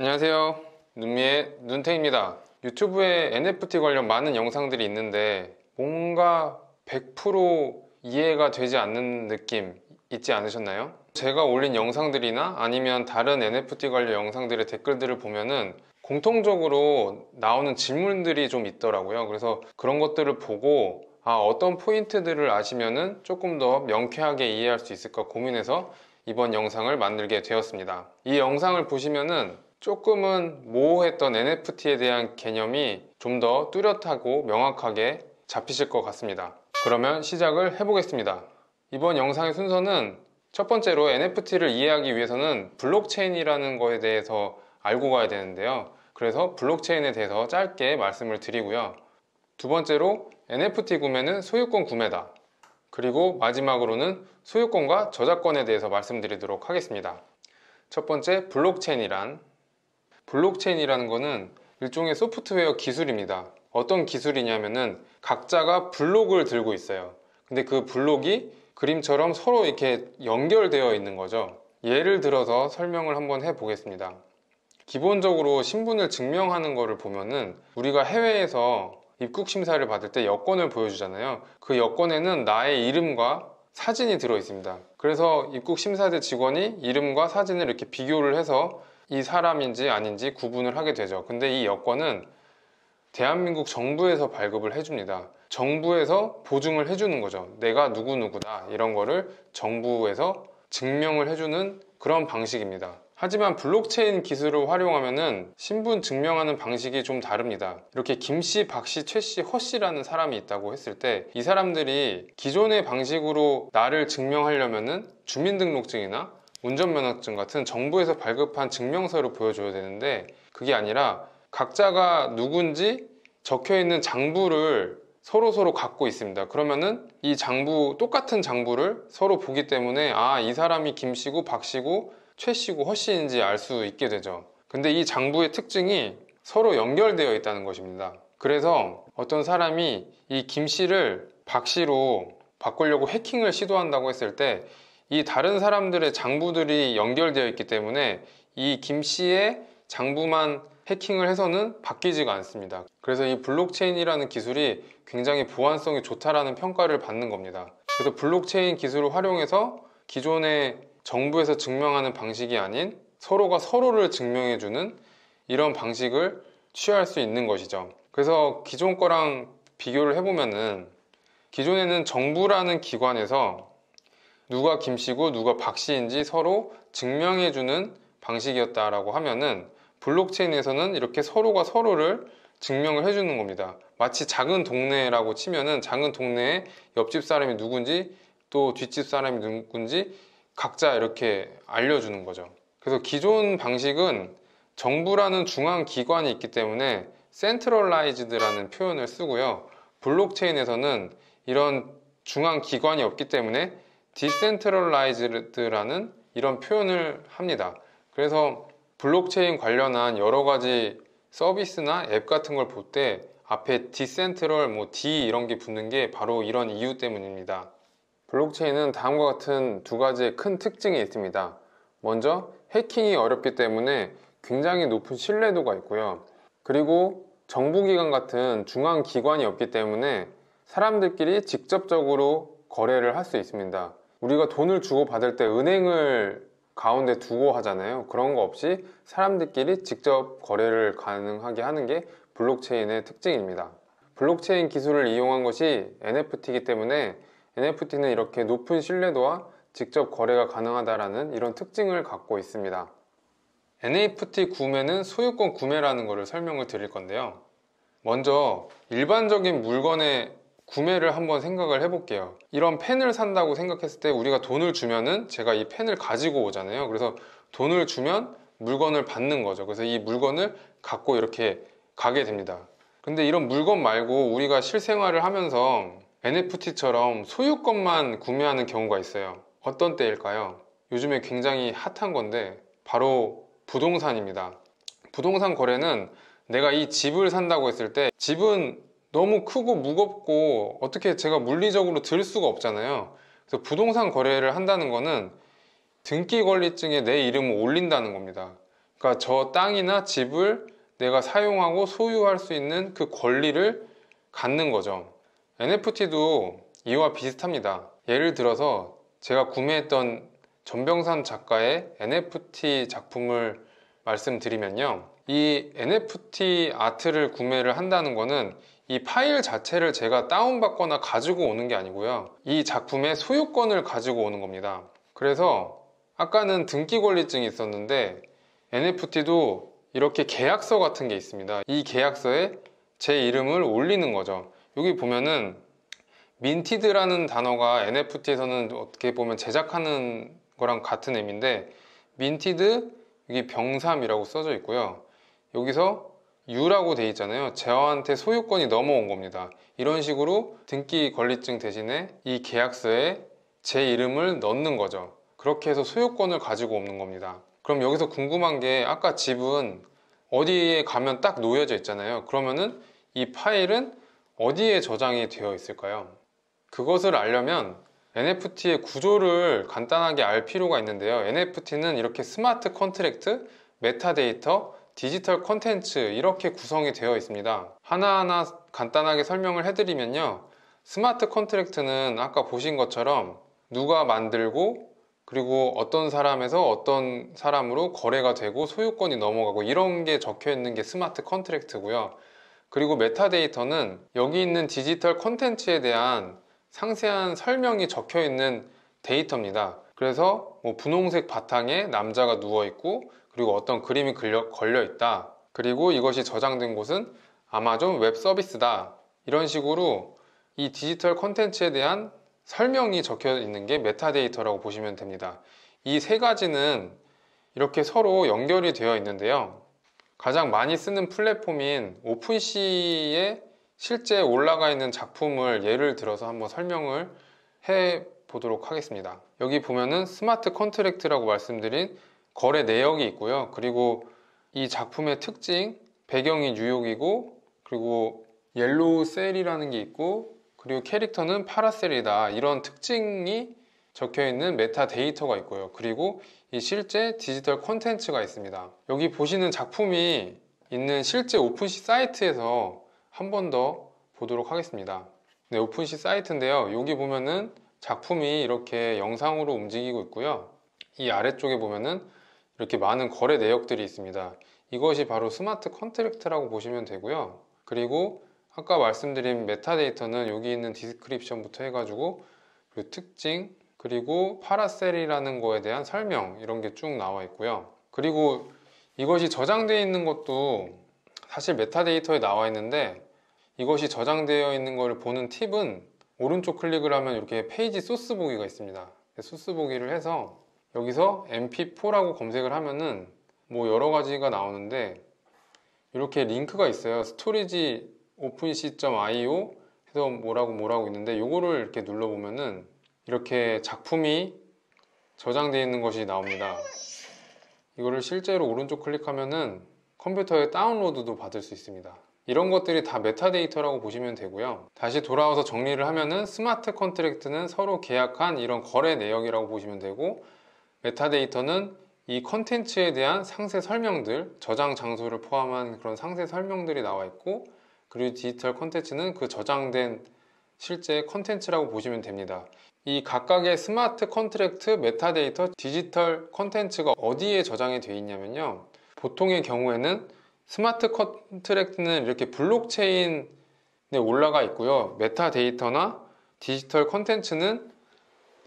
안녕하세요. 눈미의 눈탱입니다. 유튜브에 NFT 관련 많은 영상들이 있는데 뭔가 100% 이해가 되지 않는 느낌 있지 않으셨나요? 제가 올린 영상들이나 아니면 다른 NFT 관련 영상들의 댓글들을 보면은 공통적으로 나오는 질문들이 좀 있더라고요. 그래서 그런 것들을 보고 어떤 포인트들을 아시면은 조금 더 명쾌하게 이해할 수 있을까 고민해서 이번 영상을 만들게 되었습니다. 이 영상을 보시면은 조금은 모호했던 NFT에 대한 개념이 좀 더 뚜렷하고 명확하게 잡히실 것 같습니다. 그러면 시작을 해보겠습니다. 이번 영상의 순서는 첫 번째로 NFT를 이해하기 위해서는 블록체인이라는 거에 대해서 알고 가야 되는데요. 그래서 블록체인에 대해서 짧게 말씀을 드리고요. 두 번째로 NFT 구매는 소유권 구매다. 그리고 마지막으로는 소유권과 저작권에 대해서 말씀드리도록 하겠습니다. 첫 번째, 블록체인이라는 거는 일종의 소프트웨어 기술입니다. 어떤 기술이냐면은 각자가 블록을 들고 있어요. 근데 그 블록이 그림처럼 서로 이렇게 연결되어 있는 거죠. 예를 들어서 설명을 한번 해보겠습니다. 기본적으로 신분을 증명하는 거를 보면은 우리가 해외에서 입국 심사를 받을 때 여권을 보여주잖아요. 그 여권에는 나의 이름과 사진이 들어 있습니다. 그래서 입국 심사대 직원이 이름과 사진을 이렇게 비교를 해서 이 사람인지 아닌지 구분을 하게 되죠. 근데 이 여권은 대한민국 정부에서 발급을 해줍니다. 정부에서 보증을 해주는 거죠. 내가 누구누구다 이런 거를 정부에서 증명을 해주는 그런 방식입니다. 하지만 블록체인 기술을 활용하면은 신분 증명하는 방식이 좀 다릅니다. 이렇게 김씨, 박씨, 최씨, 허씨라는 사람이 있다고 했을 때 이 사람들이 기존의 방식으로 나를 증명하려면은 주민등록증이나 운전면허증 같은 정부에서 발급한 증명서를 보여줘야 되는데 그게 아니라 각자가 누군지 적혀있는 장부를 서로 갖고 있습니다. 그러면은 이 장부, 똑같은 장부를 서로 보기 때문에 이 사람이 김씨고 박씨고 최씨고 허씨인지 알 수 있게 되죠. 근데 이 장부의 특징이 서로 연결되어 있다는 것입니다. 그래서 어떤 사람이 이 김씨를 박씨로 바꾸려고 해킹을 시도한다고 했을 때 이 다른 사람들의 장부들이 연결되어 있기 때문에 이 김씨의 장부만 해킹을 해서는 바뀌지가 않습니다. 그래서 이 블록체인이라는 기술이 굉장히 보안성이 좋다라는 평가를 받는 겁니다. 그래서 블록체인 기술을 활용해서 기존의 정부에서 증명하는 방식이 아닌 서로가 서로를 증명해주는 이런 방식을 취할 수 있는 것이죠. 그래서 기존 거랑 비교를 해보면은 기존에는 정부라는 기관에서 누가 김씨고 누가 박씨인지 서로 증명해주는 방식이었다라고 하면은 블록체인에서는 이렇게 서로가 서로를 증명을 해주는 겁니다. 마치 작은 동네라고 치면은 작은 동네에 옆집 사람이 누군지 또 뒷집 사람이 누군지 각자 이렇게 알려주는 거죠. 그래서 기존 방식은 정부라는 중앙 기관이 있기 때문에 센트럴라이즈드라는 표현을 쓰고요. 블록체인에서는 이런 중앙 기관이 없기 때문에 디센트럴라이즈드라는 이런 표현을 합니다. 그래서 블록체인 관련한 여러 가지 서비스나 앱 같은 걸 볼 때 앞에 디센트럴, D 이런 게 붙는 게 바로 이런 이유 때문입니다. 블록체인은 다음과 같은 두 가지의 큰 특징이 있습니다. 먼저 해킹이 어렵기 때문에 굉장히 높은 신뢰도가 있고요. 그리고 정부기관 같은 중앙기관이 없기 때문에 사람들끼리 직접적으로 거래를 할 수 있습니다. 우리가 돈을 주고받을 때 은행을 가운데 두고 하잖아요. 그런 거 없이 사람들끼리 직접 거래를 가능하게 하는 게 블록체인의 특징입니다. 블록체인 기술을 이용한 것이 NFT이기 때문에 NFT는 이렇게 높은 신뢰도와 직접 거래가 가능하다는 이런 특징을 갖고 있습니다. NFT 구매는 소유권 구매라는 것을 설명을 드릴 건데요. 먼저 일반적인 물건의 구매를 한번 생각을 해볼게요. 이런 펜을 산다고 생각했을 때 우리가 돈을 주면은 제가 이 펜을 가지고 오잖아요. 그래서 돈을 주면 물건을 받는 거죠. 그래서 이 물건을 갖고 이렇게 가게 됩니다. 근데 이런 물건 말고 우리가 실생활을 하면서 NFT처럼 소유권만 구매하는 경우가 있어요. 어떤 때일까요? 요즘에 굉장히 핫한 건데 바로 부동산입니다. 부동산 거래는 내가 이 집을 산다고 했을 때 집은 너무 크고 무겁고 어떻게 제가 물리적으로 들 수가 없잖아요. 그래서 부동산 거래를 한다는 거는 등기 권리증에 내 이름을 올린다는 겁니다. 그러니까 저 땅이나 집을 내가 사용하고 소유할 수 있는 그 권리를 갖는 거죠. NFT도 이와 비슷합니다. 예를 들어서 제가 구매했던 전병산 작가의 NFT 작품을 말씀드리면요, 이 NFT 아트를 구매를 한다는 거는 이 파일 자체를 제가 다운받거나 가지고 오는 게 아니고요, 이 작품의 소유권을 가지고 오는 겁니다. 그래서 아까는 등기 권리증이 있었는데 NFT도 이렇게 계약서 같은 게 있습니다. 이 계약서에 제 이름을 올리는 거죠. 여기 보면은 민티드라는 단어가 NFT에서는 어떻게 보면 제작하는 거랑 같은 의미인데, 민티드 여기 병삼이라고 써져 있고요, 여기서 U라고 돼 있잖아요. 저한테 소유권이 넘어온 겁니다. 이런 식으로 등기 권리증 대신에 이 계약서에 제 이름을 넣는 거죠. 그렇게 해서 소유권을 가지고 오는 겁니다. 그럼 여기서 궁금한 게, 아까 집은 어디에 가면 딱 놓여져 있잖아요. 그러면은 이 파일은 어디에 저장이 되어 있을까요? 그것을 알려면 NFT의 구조를 간단하게 알 필요가 있는데요, NFT는 이렇게 스마트 컨트랙트, 메타데이터, 디지털 콘텐츠 이렇게 구성이 되어 있습니다. 하나하나 간단하게 설명을 해드리면요, 스마트 컨트랙트는 아까 보신 것처럼 누가 만들고 그리고 어떤 사람에서 어떤 사람으로 거래가 되고 소유권이 넘어가고 이런 게 적혀 있는 게 스마트 컨트랙트고요. 그리고 메타데이터는 여기 있는 디지털 콘텐츠에 대한 상세한 설명이 적혀 있는 데이터입니다. 그래서 뭐 분홍색 바탕에 남자가 누워 있고 그리고 어떤 그림이 걸려 있다, 그리고 이것이 저장된 곳은 아마존 웹 서비스다, 이런 식으로 이 디지털 콘텐츠에 대한 설명이 적혀 있는 게 메타데이터라고 보시면 됩니다. 이 세 가지는 이렇게 서로 연결이 되어 있는데요, 가장 많이 쓰는 플랫폼인 오픈시에 실제 올라가 있는 작품을 예를 들어서 한번 설명을 해 보도록 하겠습니다. 여기 보면은 스마트 컨트랙트라고 말씀드린 거래 내역이 있고요, 그리고 이 작품의 특징, 배경이 뉴욕이고 그리고 옐로우 셀이라는 게 있고 그리고 캐릭터는 파라셀이다, 이런 특징이 적혀 있는 메타데이터가 있고요, 그리고 이 실제 디지털 콘텐츠가 있습니다. 여기 보시는 작품이 있는 실제 오픈시 사이트에서 한 번 더 보도록 하겠습니다. 네, 오픈시 사이트인데요, 여기 보면은 작품이 이렇게 영상으로 움직이고 있고요, 이 아래쪽에 보면은 이렇게 많은 거래 내역들이 있습니다. 이것이 바로 스마트 컨트랙트라고 보시면 되고요, 그리고 아까 말씀드린 메타데이터는 여기 있는 디스크립션부터 해가지고 그리고 특징, 그리고 파라셀이라는 거에 대한 설명, 이런 게 쭉 나와 있고요. 그리고 이것이 저장되어 있는 것도 사실 메타데이터에 나와 있는데, 이것이 저장되어 있는 것을 보는 팁은 오른쪽 클릭을 하면 이렇게 페이지 소스 보기가 있습니다. 소스 보기를 해서 여기서 mp4라고 검색을 하면은 뭐 여러 가지가 나오는데, 이렇게 링크가 있어요. 스토리지 OpenSea.io 해서 뭐라고 있는데, 요거를 이렇게 눌러보면은 이렇게 작품이 저장되어 있는 것이 나옵니다. 이거를 실제로 오른쪽 클릭하면은 컴퓨터에 다운로드도 받을 수 있습니다. 이런 것들이 다 메타데이터라고 보시면 되고요. 다시 돌아와서 정리를 하면은 스마트 컨트랙트는 서로 계약한 이런 거래 내역이라고 보시면 되고, 메타데이터는 이 컨텐츠에 대한 상세 설명들, 저장 장소를 포함한 그런 상세 설명들이 나와 있고, 그리고 디지털 컨텐츠는 그 저장된 실제 컨텐츠라고 보시면 됩니다. 이 각각의 스마트 컨트랙트, 메타데이터, 디지털 컨텐츠가 어디에 저장이 되어 있냐면요, 보통의 경우에는 스마트 컨트랙트는 이렇게 블록체인에 올라가 있고요, 메타데이터나 디지털 컨텐츠는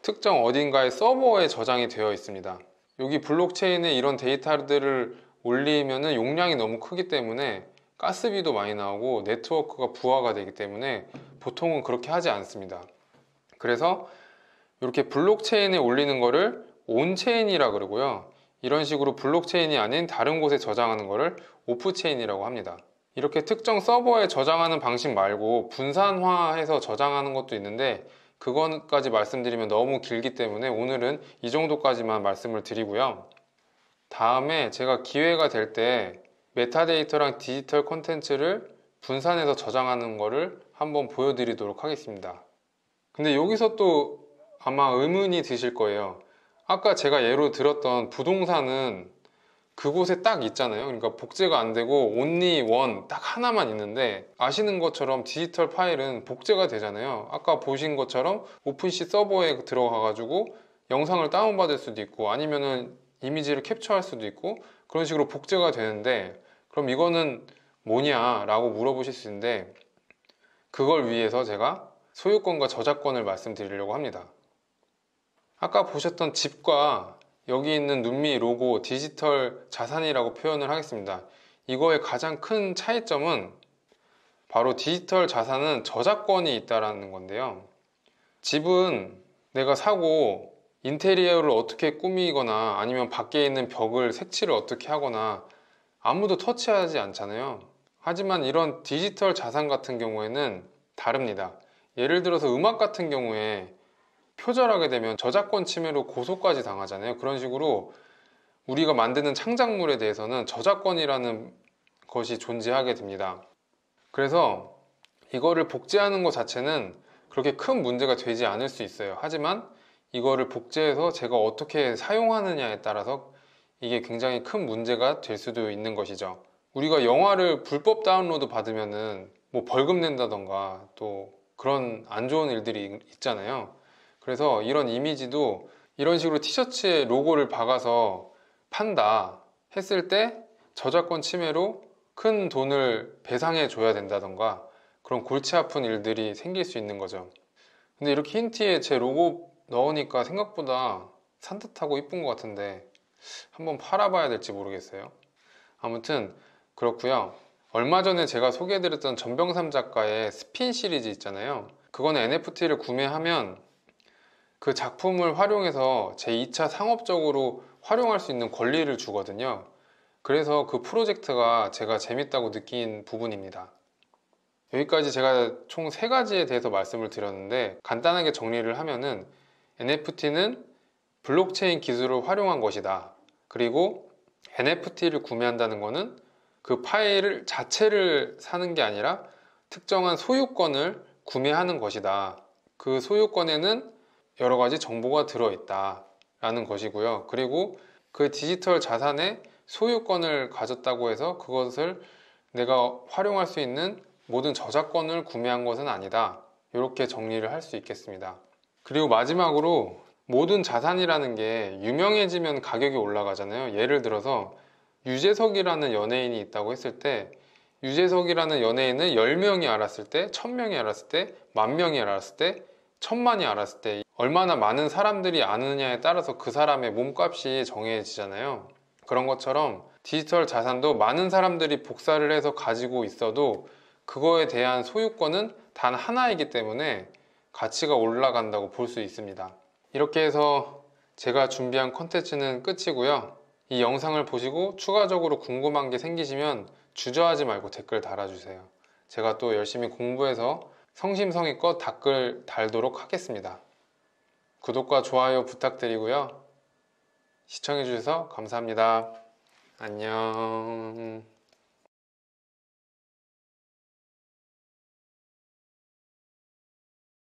특정 어딘가의 서버에 저장이 되어 있습니다. 여기 블록체인에 이런 데이터들을 올리면 용량이 너무 크기 때문에 가스비도 많이 나오고 네트워크가 부하가 되기 때문에 보통은 그렇게 하지 않습니다. 그래서 이렇게 블록체인에 올리는 거를 온체인이라 그러고요, 이런 식으로 블록체인이 아닌 다른 곳에 저장하는 거를 오프체인이라고 합니다. 이렇게 특정 서버에 저장하는 방식 말고 분산화해서 저장하는 것도 있는데, 그것까지 말씀드리면 너무 길기 때문에 오늘은 이 정도까지만 말씀을 드리고요, 다음에 제가 기회가 될 때 메타데이터랑 디지털 콘텐츠를 분산해서 저장하는 거를 한번 보여드리도록 하겠습니다. 근데 여기서 또 아마 의문이 드실 거예요. 아까 제가 예로 들었던 부동산은 그곳에 딱 있잖아요. 그러니까 복제가 안 되고 only one 딱 하나만 있는데, 아시는 것처럼 디지털 파일은 복제가 되잖아요. 아까 보신 것처럼 오픈C 서버에 들어가 가지고 영상을 다운받을 수도 있고 아니면은 이미지를 캡처할 수도 있고 그런 식으로 복제가 되는데, 그럼 이거는 뭐냐 라고 물어보실 수 있는데, 그걸 위해서 제가 소유권과 저작권을 말씀드리려고 합니다. 아까 보셨던 집과 여기 있는 눈미 로고 디지털 자산이라고 표현을 하겠습니다. 이거의 가장 큰 차이점은 바로 디지털 자산은 저작권이 있다는 건데요. 집은 내가 사고 인테리어를 어떻게 꾸미거나 아니면 밖에 있는 벽을 색칠을 어떻게 하거나 아무도 터치하지 않잖아요. 하지만 이런 디지털 자산 같은 경우에는 다릅니다. 예를 들어서 음악 같은 경우에 표절하게 되면 저작권 침해로 고소까지 당하잖아요. 그런 식으로 우리가 만드는 창작물에 대해서는 저작권이라는 것이 존재하게 됩니다. 그래서 이거를 복제하는 것 자체는 그렇게 큰 문제가 되지 않을 수 있어요. 하지만 이거를 복제해서 제가 어떻게 사용하느냐에 따라서 이게 굉장히 큰 문제가 될 수도 있는 것이죠. 우리가 영화를 불법 다운로드 받으면은 뭐 벌금 낸다던가 또 그런 안 좋은 일들이 있잖아요. 그래서 이런 이미지도 이런 식으로 티셔츠에 로고를 박아서 판다 했을 때 저작권 침해로 큰 돈을 배상해 줘야 된다던가 그런 골치 아픈 일들이 생길 수 있는 거죠. 근데 이렇게 흰 티에 제 로고 넣으니까 생각보다 산뜻하고 이쁜 것 같은데 한번 팔아봐야 될지 모르겠어요. 아무튼 그렇고요. 얼마 전에 제가 소개해드렸던 전병삼 작가의 스핀 시리즈 있잖아요. 그거는 NFT를 구매하면 그 작품을 활용해서 제2차 상업적으로 활용할 수 있는 권리를 주거든요. 그래서 그 프로젝트가 제가 재밌다고 느낀 부분입니다. 여기까지 제가 총 3가지에 대해서 말씀을 드렸는데, 간단하게 정리를 하면은 NFT는 블록체인 기술을 활용한 것이다. 그리고 NFT를 구매한다는 것은 그 파일 자체를 사는 게 아니라 특정한 소유권을 구매하는 것이다. 그 소유권에는 여러 가지 정보가 들어있다 라는 것이고요. 그리고 그 디지털 자산의 소유권을 가졌다고 해서 그것을 내가 활용할 수 있는 모든 저작권을 구매한 것은 아니다. 이렇게 정리를 할 수 있겠습니다. 그리고 마지막으로 모든 자산이라는 게 유명해지면 가격이 올라가잖아요. 예를 들어서 유재석이라는 연예인이 있다고 했을 때, 유재석이라는 연예인을 10명이 알았을 때, 1000명이 알았을 때, 10,000명이 알았을 때, 1000만이 알았을 때 얼마나 많은 사람들이 아느냐에 따라서 그 사람의 몸값이 정해지잖아요. 그런 것처럼 디지털 자산도 많은 사람들이 복사를 해서 가지고 있어도 그거에 대한 소유권은 단 하나이기 때문에 가치가 올라간다고 볼 수 있습니다. 이렇게 해서 제가 준비한 콘텐츠는 끝이고요. 이 영상을 보시고 추가적으로 궁금한 게 생기시면 주저하지 말고 댓글 달아주세요. 제가 또 열심히 공부해서 성심성의껏 댓글 달도록 하겠습니다. 구독과 좋아요 부탁드리고요. 시청해주셔서 감사합니다. 안녕.